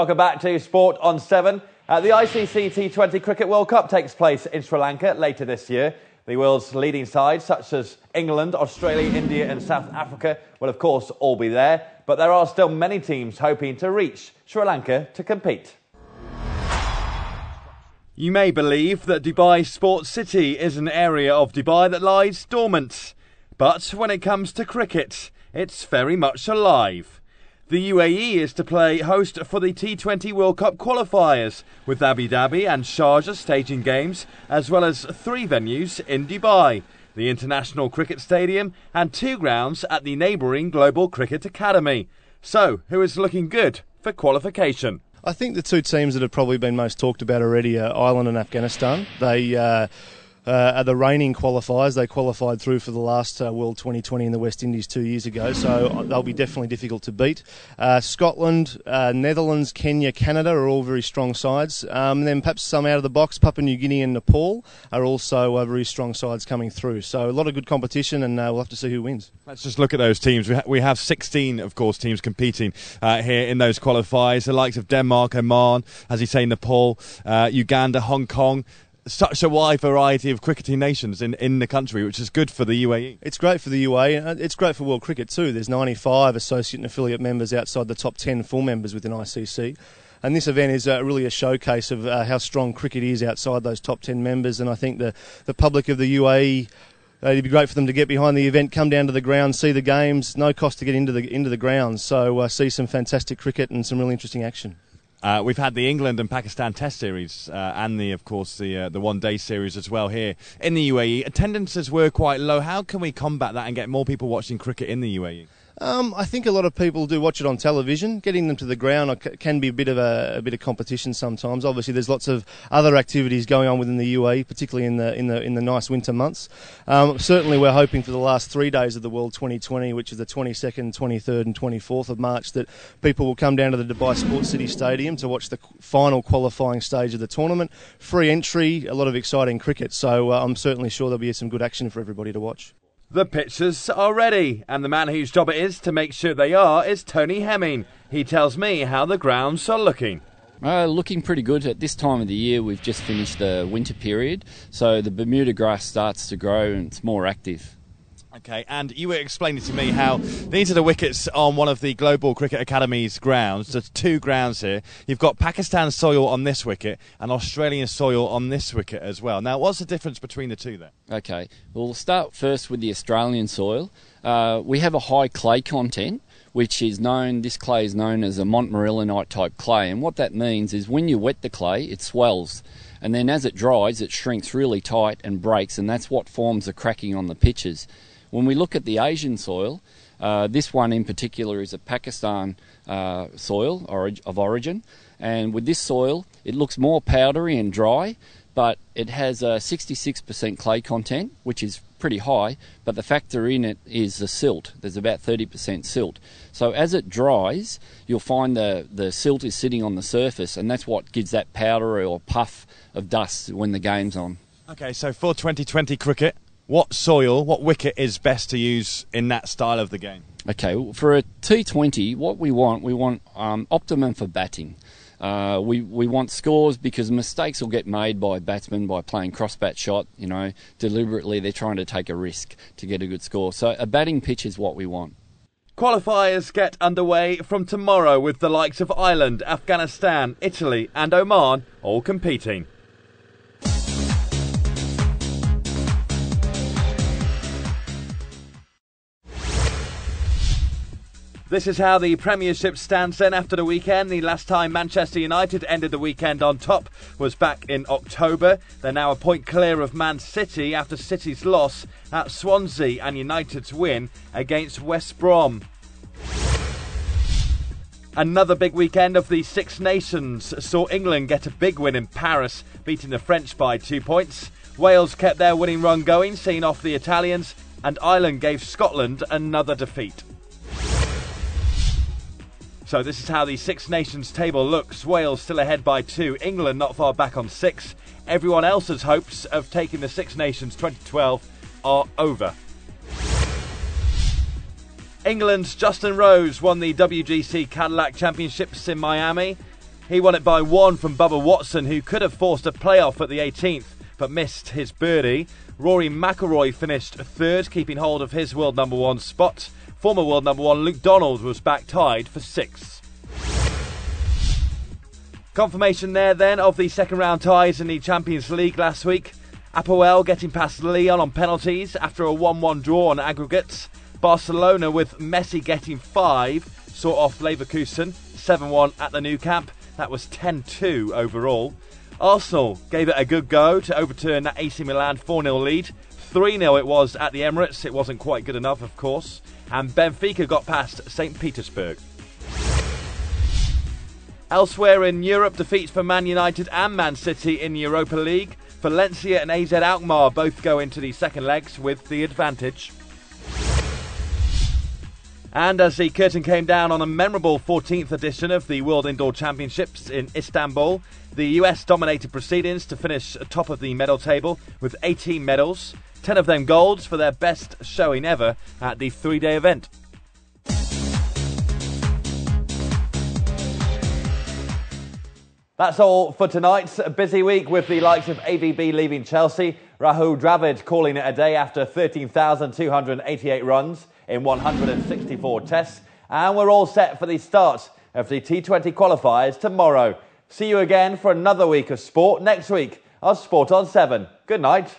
Welcome back to Sport on 7. The ICC T20 Cricket World Cup takes place in Sri Lanka later this year. The world's leading sides, such as England, Australia, India and South Africa, will of course all be there. But there are still many teams hoping to reach Sri Lanka to compete. You may believe that Dubai Sports City is an area of Dubai that lies dormant. But when it comes to cricket, it's very much alive. The UAE is to play host for the T20 World Cup qualifiers, with Abu Dhabi and Sharjah staging games, as well as 3 venues in Dubai, the International Cricket Stadium and 2 grounds at the neighbouring Global Cricket Academy. So, who is looking good for qualification? I think the 2 teams that have probably been most talked about already are Ireland and Afghanistan. They are the reigning qualifiers. They qualified through for the last World 2020 in the West Indies 2 years ago, so they'll be definitely difficult to beat. Scotland, Netherlands, Kenya, Canada are all very strong sides. And then perhaps some out of the box, Papua New Guinea and Nepal are also very strong sides coming through. So a lot of good competition, and we'll have to see who wins. Let's just look at those teams. We have 16, of course, teams competing here in those qualifiers. The likes of Denmark, Oman, as you say, Nepal, Uganda, Hong Kong. Such a wide variety of cricketing nations in the country, which is good for the UAE. It's great for the UAE, and it's great for world cricket too. There's 95 associate and affiliate members outside the top 10 full members within ICC. And this event is really a showcase of how strong cricket is outside those top 10 members. And I think the public of the UAE, it'd be great for them to get behind the event, come down to the ground, see the games. No cost to get into the grounds. So see some fantastic cricket and some really interesting action. We've had the England and Pakistan Test series and of course the one-day series as well here in the UAE. Attendances were quite low. How can we combat that and get more people watching cricket in the UAE? I think a lot of people do watch it on television. Getting them to the ground can be a bit of competition sometimes. Obviously, there's lots of other activities going on within the UAE, particularly in the nice winter months. Certainly, we're hoping for the last 3 days of the World 2020, which is the 22nd, 23rd, and 24th of March, that people will come down to the Dubai Sports City Stadium to watch the final qualifying stage of the tournament. Free entry, a lot of exciting cricket. So I'm certainly sure there'll be some good action for everybody to watch. The pitches are ready, and the man whose job it is to make sure they are is Tony Hemming. He tells me how the grounds are looking. Looking pretty good. At this time of the year, we've just finished the winter period, so the Bermuda grass starts to grow and it's more active. Okay, and you were explaining to me how these are the wickets on one of the Global Cricket Academy's grounds. There's 2 grounds here. You've got Pakistan soil on this wicket and Australian soil on this wicket as well. Now, what's the difference between the 2 there? Okay, we'll start first with the Australian soil. We have a high clay content, which is known, this clay is known as a Montmorillonite type clay, and what that means is when you wet the clay, it swells. And then as it dries, it shrinks really tight and breaks, and that's what forms the cracking on the pitches. When we look at the Asian soil, this one in particular is a Pakistan soil of origin, and with this soil it looks more powdery and dry, but it has a 66% clay content, which is pretty high, but the factor in it is the silt. There's about 30% silt. So as it dries, you'll find the silt is sitting on the surface, and that's what gives that powder or puff of dust when the game's on. Okay, so for 2020 cricket, what soil, what wicket is best to use in that style of the game? Okay, for a T20, what we want optimum for batting. We want scores because mistakes will get made by batsmen by playing cross-bat shot. Deliberately they're trying to take a risk to get a good score. So a batting pitch is what we want. Qualifiers get underway from tomorrow with the likes of Ireland, Afghanistan, Italy and Oman all competing. This is how the Premiership stands then after the weekend. The last time Manchester United ended the weekend on top was back in October. They're now a point clear of Man City after City's loss at Swansea and United's win against West Brom. Another big weekend of the Six Nations saw England get a big win in Paris, beating the French by 2 points. Wales kept their winning run going, seeing off the Italians, and Ireland gave Scotland another defeat. So this is how the Six Nations table looks. Wales still ahead by 2. England not far back on 6. Everyone else's hopes of taking the Six Nations 2012 are over. England's Justin Rose won the WGC Cadillac Championships in Miami. He won it by 1 from Bubba Watson, who could have forced a playoff at the 18th, but missed his birdie. Rory McIlroy finished 3rd, keeping hold of his world number 1 spot. Former world number 1 Luke Donald was back tied for 6th. Confirmation there then of the second round ties in the Champions League last week. Apoel getting past Lyon on penalties after a 1-1 draw on aggregates. Barcelona, with Messi getting 5, saw off Leverkusen 7-1 at the Nou Camp. That was 10-2 overall. Arsenal gave it a good go to overturn that AC Milan 4-0 lead. 3-0 it was at the Emirates. It wasn't quite good enough, of course. And Benfica got past St. Petersburg. Elsewhere in Europe, defeats for Man United and Man City in the Europa League. Valencia and AZ Alkmaar both go into the second legs with the advantage. And as the curtain came down on a memorable 14th edition of the World Indoor Championships in Istanbul, the US dominated proceedings to finish atop of the medal table with 18 medals, 10 of them golds for their best showing ever at the 3-day event. That's all for tonight. A busy week with the likes of AVB leaving Chelsea, Rahul Dravid calling it a day after 13,288 runs in 164 tests, and we're all set for the start of the T20 qualifiers tomorrow. See you again for another week of sport next week on Sport on 7. Good night.